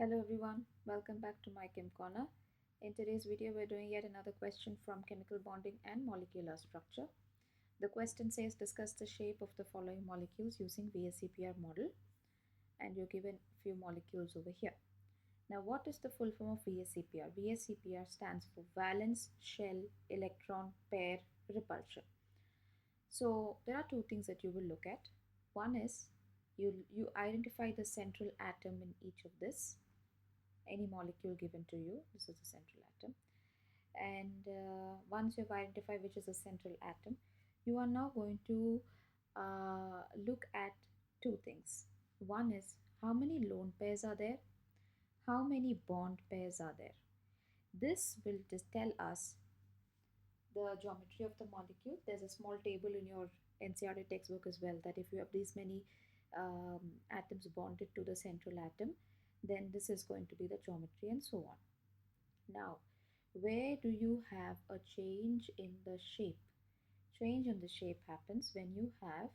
Hello everyone, welcome back to my Chem Corner. In today's video, we're doing yet another question from chemical bonding and molecular structure. The question says discuss the shape of the following molecules using VSEPR model, and you're given a few molecules over here. Now, what is the full form of VSEPR? VSEPR stands for valence shell electron pair repulsion. So there are two things that you will look at. One is you identify the central atom in each of this. Any molecule given to you, this is the central atom, and once you've identified which is the central atom, you are now going to look at two things. One is how many lone pairs are there, how many bond pairs are there. This will just tell us the geometry of the molecule. There's a small table in your ncert textbook as well, that if you have these many atoms bonded to the central atom, then this is going to be the geometry and so on. Now, where do you have a change in the shape? Change in the shape happens when you have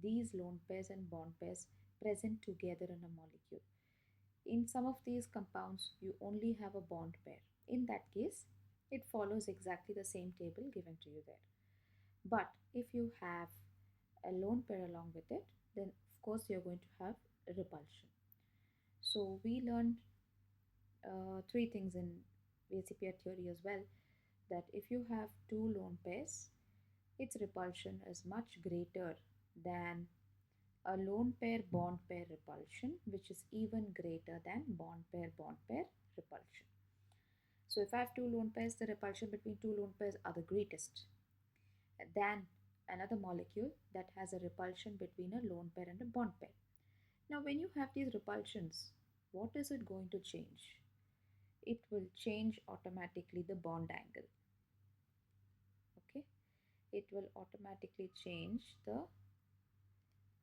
these lone pairs and bond pairs present together in a molecule. In some of these compounds, you only have a bond pair. In that case, it follows exactly the same table given to you there. But if you have a lone pair along with it, then of course you're going to have repulsion. So we learned three things in VSEPR theory as well, that if you have two lone pairs, its repulsion is much greater than a lone pair bond pair repulsion, which is even greater than bond pair repulsion. So if I have two lone pairs, the repulsion between two lone pairs are the greatest than another molecule that has a repulsion between a lone pair and a bond pair. Now when you have these repulsions, what is it going to change? It will change automatically the bond angle. Okay, it will automatically change the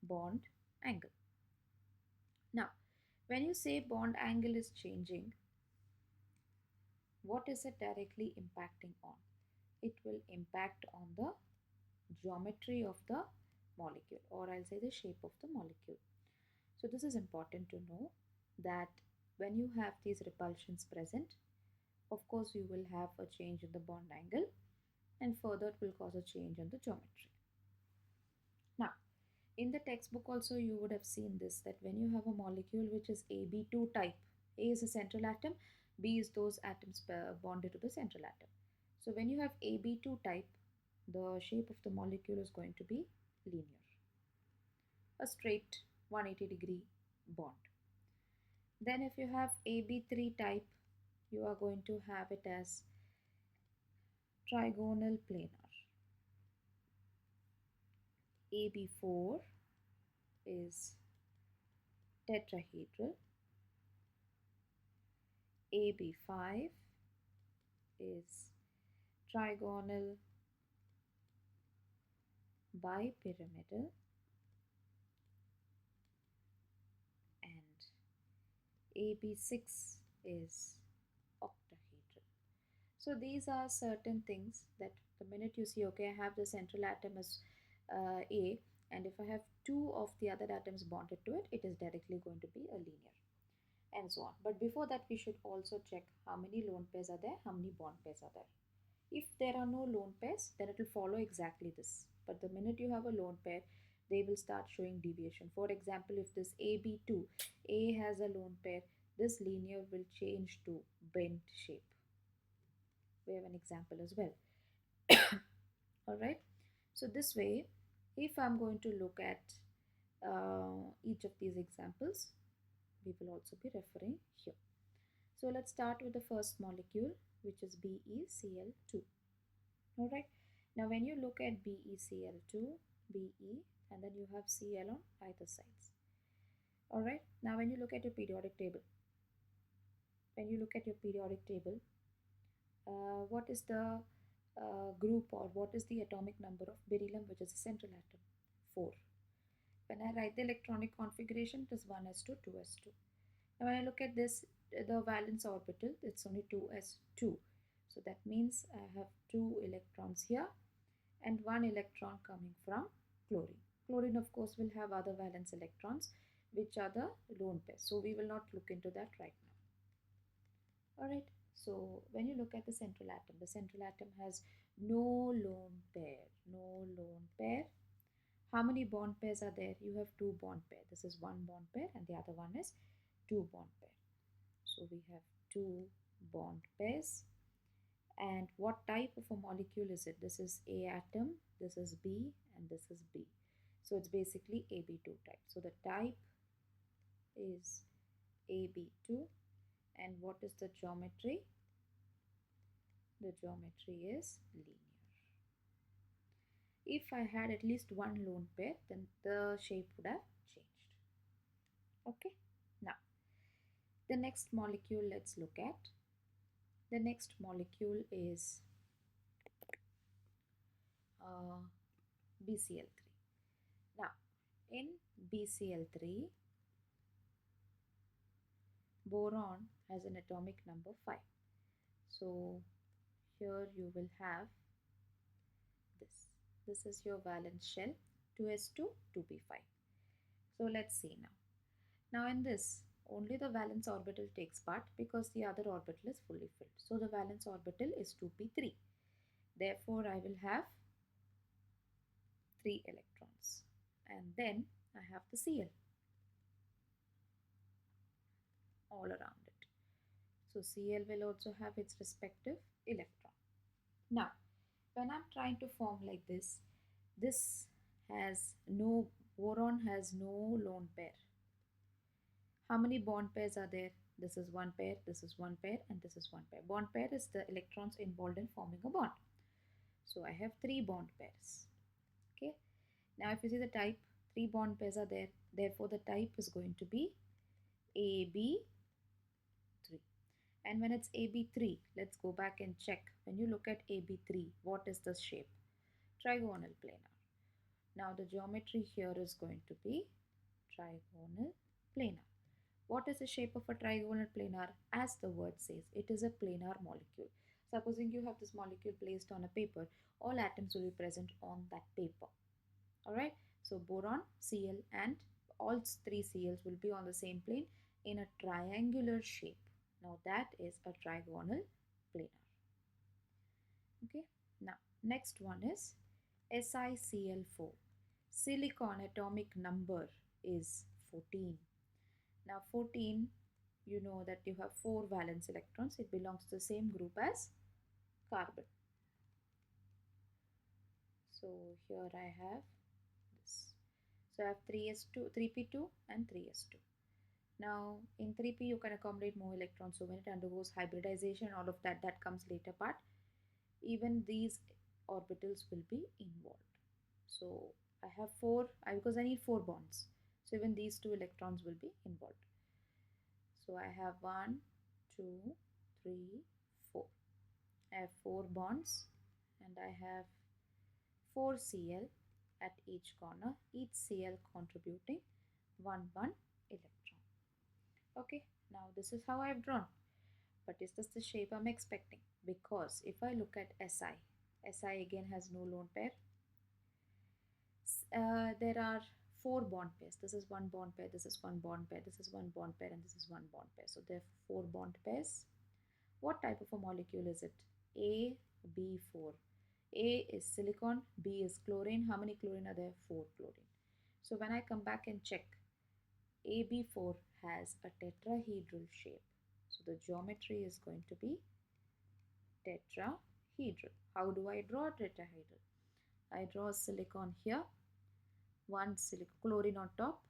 bond angle. Now, when you say bond angle is changing, what is it directly impacting on? It will impact on the geometry of the molecule, or I'll say the shape of the molecule. So this is important to know, that when you have these repulsions present, of course you will have a change in the bond angle, and further it will cause a change in the geometry. Now, in the textbook also you would have seen this, that when you have a molecule which is AB2 type, A is a central atom, B is those atoms bonded to the central atom. So when you have AB2 type, the shape of the molecule is going to be linear, a straight 180-degree bond. Then if you have AB3 type, you are going to have it as trigonal planar. AB4 is tetrahedral. AB5 is trigonal bipyramidal, and AB6 is octahedral. So these are certain things that the minute you see, okay, I have the central atom as A, and if I have two of the other atoms bonded to it, it is directly going to be a linear, and so on. But before that, we should also check how many lone pairs are there, how many bond pairs are there. If there are no lone pairs, then it will follow exactly this. But the minute you have a lone pair, they will start showing deviation. For example, if this AB2, A has a lone pair, this linear will change to bent shape. We have an example as well. Alright, so this way, if I'm going to look at each of these examples, we will also be referring here. So let's start with the first molecule, which is BeCl2. Alright, now when you look at BeCl2, Be, and then you have Cl on either sides. Alright, now when you look at your periodic table, what is the group, or what is the atomic number of beryllium, which is the central atom? 4. When I write the electronic configuration, it is 1s2, 2s2. Now when I look at this, the valence orbital, it's only 2s2. So that means I have 2 electrons here and 1 electron coming from chlorine. Chlorine of course will have other valence electrons, which are the lone pairs. So we will not look into that right now. Alright, so when you look at the central atom has no lone pair, no lone pair. How many bond pairs are there? You have two bond pair. This is one bond pair and the other one is two bond pair. So we have two bond pairs. And what type of a molecule is it? This is A atom, this is B, and this is B. So it's basically AB2 type. So the type is AB2. And what is the geometry? The geometry is linear. If I had at least one lone pair, then the shape would have changed. Okay. Now, the next molecule let's look at. The next molecule is BCl3. Now, in BCl3, boron has an atomic number 5. So, here you will have this. This is your valence shell, 2s2, 2p5. So, let's see now. Now, in this, only the valence orbital takes part because the other orbital is fully filled. So, the valence orbital is 2p3. Therefore, I will have 3 electrons. And then I have the Cl all around it. So Cl will also have its respective electron. Now, when I'm trying to form like this has no, boron has no lone pair. How many bond pairs are there? This is one pair, this is one pair, and this is one pair. Bond pair is the electrons involved in forming a bond. So I have 3 bond pairs. Okay. Now if you see the type, 3 bond pairs are there. Therefore the type is going to be AB3. And when it's AB3, let's go back and check. When you look at AB3, what is the shape? Trigonal planar. Now the geometry here is going to be trigonal planar. What is the shape of a trigonal planar? As the word says, it is a planar molecule. Supposing you have this molecule placed on a paper, all atoms will be present on that paper. Alright, so boron, Cl and all 3 Cls will be on the same plane in a triangular shape. Now that is a trigonal planar. Okay, now next one is SiCl4. Silicon atomic number is 14. Now 14, you know that you have 4 valence electrons. It belongs to the same group as carbon. So here I have this. So I have 3s2, 3p2 and 3s2. Now in 3p you can accommodate more electrons. So when it undergoes hybridization, all of that comes later part. Even these orbitals will be involved. So I have 4, because I need 4 bonds. So even these 2 electrons will be involved. So I have 1, 2, 3, 4. I have 4 bonds and I have 4 Cl at each corner, each Cl contributing 1 electron. Okay, now this is how I have drawn. But is this the shape I'm expecting? Because if I look at Si again has no lone pair. There are 4 bond pairs. This is 1 bond pair, this is 1 bond pair, this is 1 bond pair, and this is 1 bond pair. So there are 4 bond pairs. What type of a molecule is it? AB4. A is silicon, B is chlorine. How many chlorine are there? 4 chlorine. So when I come back and check, AB4 has a tetrahedral shape. So the geometry is going to be tetrahedral. How do I draw a tetrahedral? I draw silicon here, 1 chlorine on top,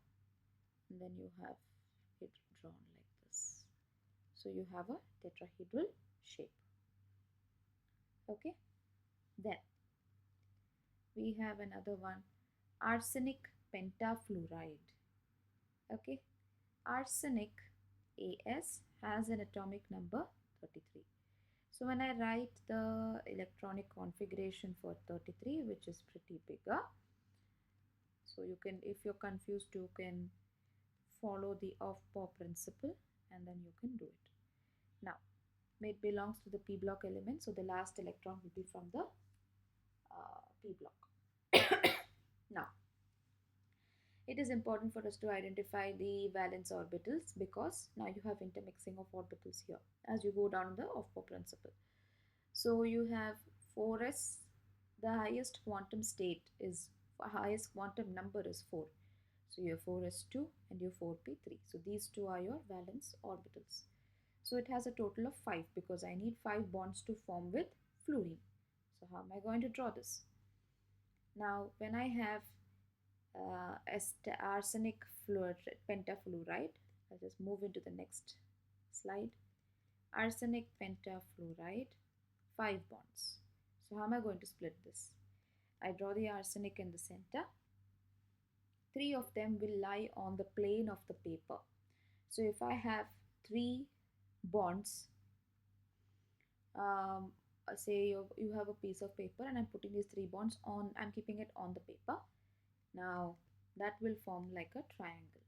and then you have it drawn like this. So you have a tetrahedral shape. Okay. Then we have another one, arsenic pentafluoride. Okay, arsenic As has an atomic number 33. So when I write the electronic configuration for 33, which is pretty bigger, so you can, if you're confused, you can follow the Aufbau principle and then you can do it. Now, it belongs to the p block element, so the last electron will be from the p block. Now, It is important for us to identify the valence orbitals because now you have intermixing of orbitals here as you go down the Aufbau principle. So you have 4s, the highest quantum state is, highest quantum number is 4. So you have 4s2 and you have 4p3. So these two are your valence orbitals. So it has a total of 5 because I need 5 bonds to form with fluorine. So how am I going to draw this? Now when I have arsenic pentafluoride, I'll just move into the next slide. Arsenic pentafluoride, 5 bonds. So how am I going to split this? I draw the arsenic in the center. 3 of them will lie on the plane of the paper. So if I have 3 bonds, say you have a piece of paper and I'm putting these 3 bonds on, I'm keeping it on the paper. Now that will form like a triangle.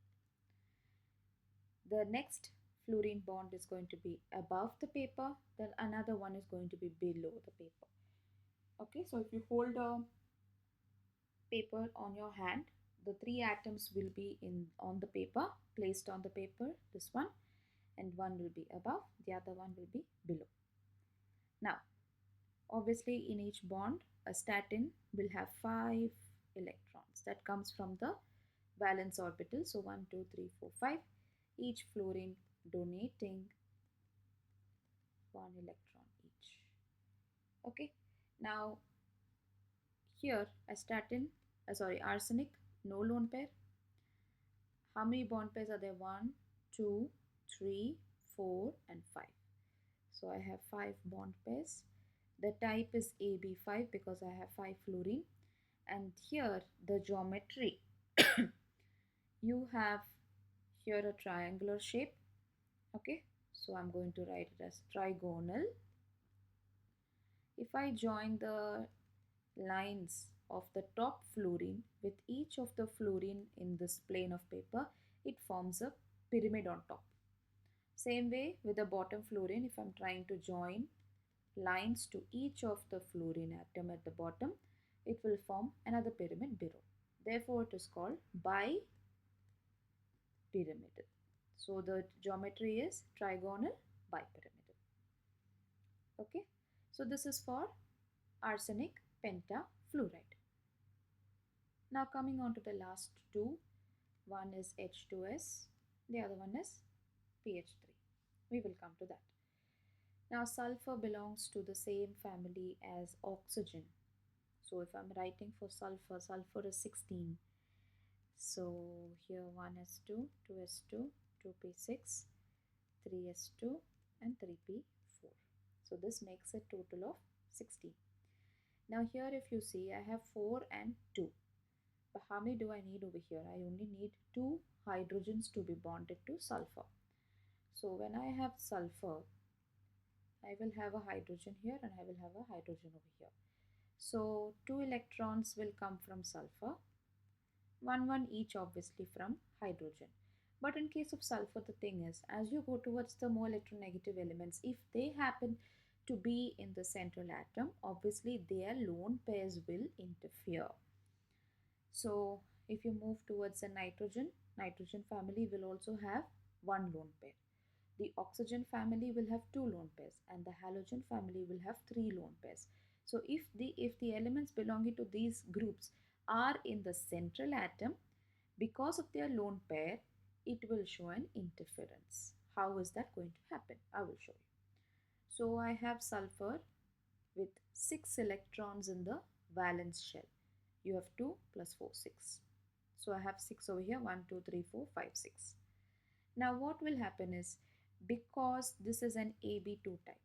The next fluorine bond is going to be above the paper, then another one is going to be below the paper. Okay, so if you hold a paper on your hand, the 3 atoms will be on the paper, placed on the paper, this one, and one will be above, the other one will be below. Now obviously in each bond a statin will have 5 electrons that comes from the valence orbital. So 1 2 3 4 5, each fluorine donating 1 electron each. Okay, now here arsenic, no lone pair. How many bond pairs are there? 1 2 3 4 and 5. So I have 5 bond pairs. The type is AB5 because I have 5 fluorine. And here the geometry, you have here a triangular shape. Okay, so I'm going to write it as trigonal. If I join the lines of the top fluorine with each of the fluorine in this plane of paper, it forms a pyramid on top. Same way with the bottom fluorine, if I'm trying to join lines to each of the fluorine atom at the bottom, it will form another pyramid below. Therefore, it is called bipyramidal. So the geometry is trigonal bipyramidal. Okay, so this is for arsenic pentafluoride. Now coming on to the last two, one is H2S, the other one is PH3. We will come to that. Now sulfur belongs to the same family as oxygen. So if I'm writing for sulfur, sulfur is 16. So here 1s2, 2s2, 2p6, 3s2 and 3p4. So this makes a total of 16. Now here if you see, I have 4 and 2. But how many do I need over here? I only need 2 hydrogens to be bonded to sulfur. So when I have sulfur, I will have a hydrogen here and I will have a hydrogen over here. So 2 electrons will come from sulfur, 1 each obviously from hydrogen. But in case of sulfur, the thing is, as you go towards the more electronegative elements, if they happen to be in the central atom, obviously their lone pairs will interfere. So if you move towards the nitrogen family will also have 1 lone pair. The oxygen family will have 2 lone pairs and the halogen family will have 3 lone pairs. So if the elements belonging to these groups are in the central atom, because of their lone pair, it will show an interference. How is that going to happen? I will show you. So I have sulfur with 6 electrons in the valence shell. You have 2 plus 4, 6. So I have 6 over here, 1, 2, 3, 4, 5, 6. Now what will happen is, because this is an AB2 type,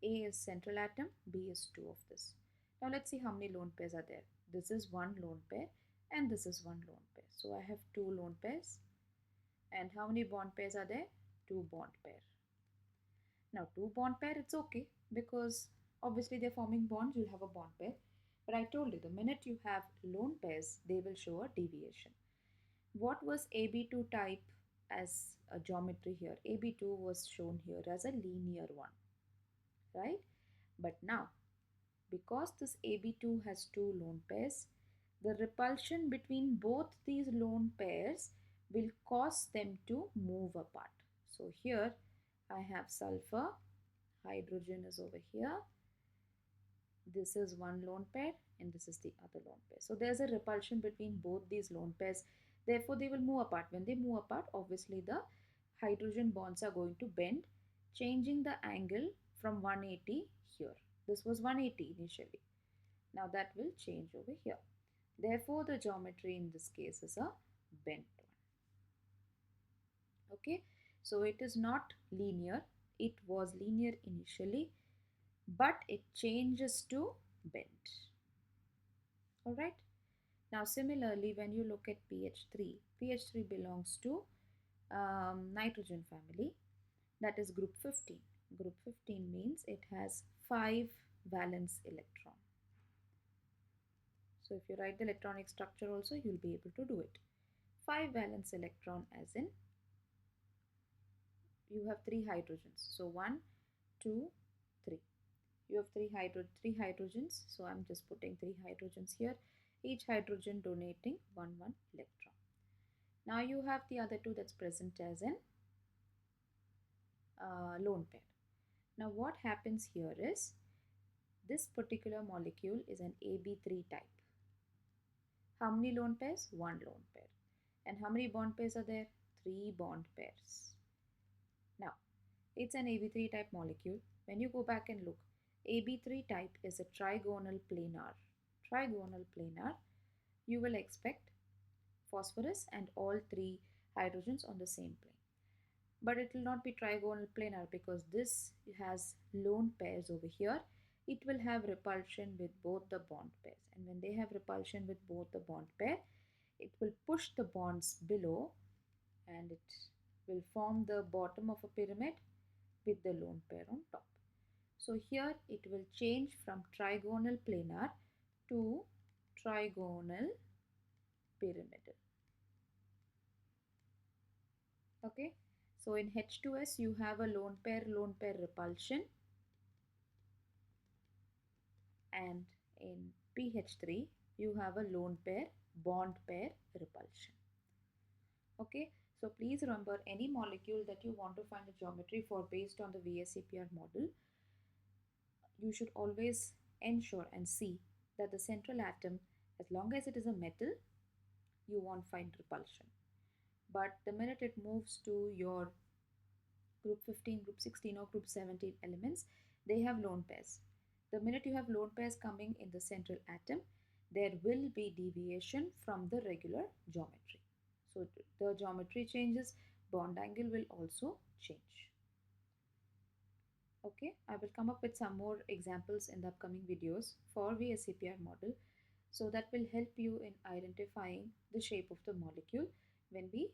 A is central atom, B is 2 of this. Now let's see how many lone pairs are there. This is 1 lone pair and this is 1 lone pair. So I have 2 lone pairs. And how many bond pairs are there? 2 bond pair. Now 2 bond pair, it's okay because obviously they're forming bonds, you'll have a bond pair. But I told you, the minute you have lone pairs, they will show a deviation. What was AB2 type as a geometry here? AB2 was shown here as a linear one, right? But now, because this AB2 has 2 lone pairs, the repulsion between both these lone pairs will cause them to move apart. So here I have sulfur, hydrogen is over here, this is one lone pair and this is the other lone pair. So there's a repulsion between both these lone pairs, therefore they will move apart. When they move apart, obviously the hydrogen bonds are going to bend, changing the angle from 180 here. This was 180 initially. Now that will change over here. Therefore, the geometry in this case is a bent one. Okay, so it is not linear. It was linear initially, but it changes to bent. Alright. Now similarly, when you look at pH3 belongs to nitrogen family, that is group 15. Group 15 means it has 5 valence electron. So if you write the electronic structure also, you'll be able to do it. 5 valence electron as in, you have 3 hydrogens. So 1, 2, 3. You have 3 hydrogens. So I'm just putting 3 hydrogens here. Each hydrogen donating 1 electron. Now you have the other 2 that's present as an lone pair. Now what happens here is, this particular molecule is an AB3 type. How many lone pairs? 1 lone pair. And how many bond pairs are there? 3 bond pairs. Now, it's an AB3 type molecule. When you go back and look, AB3 type is a trigonal planar. Trigonal planar, you will expect phosphorus and all 3 hydrogens on the same plane. But it will not be trigonal planar because this has lone pairs over here. It will have repulsion with both the bond pairs, and when they have repulsion with both the bond pair, it will push the bonds below and it will form the bottom of a pyramid with the lone pair on top. So here it will change from trigonal planar to trigonal pyramidal. Okay, so in H2S you have a lone pair repulsion, and in PH3 you have a lone pair bond pair repulsion. Okay, so please remember, any molecule that you want to find the geometry for based on the VSEPR model, you should always ensure and see that the central atom, as long as it is a metal, you won't find repulsion. But the minute it moves to your group 15, group 16 or group 17 elements, they have lone pairs. The minute you have lone pairs coming in the central atom, there will be deviation from the regular geometry. So the geometry changes, bond angle will also change. Okay, I will come up with some more examples in the upcoming videos for VSEPR model, so that will help you in identifying the shape of the molecule when we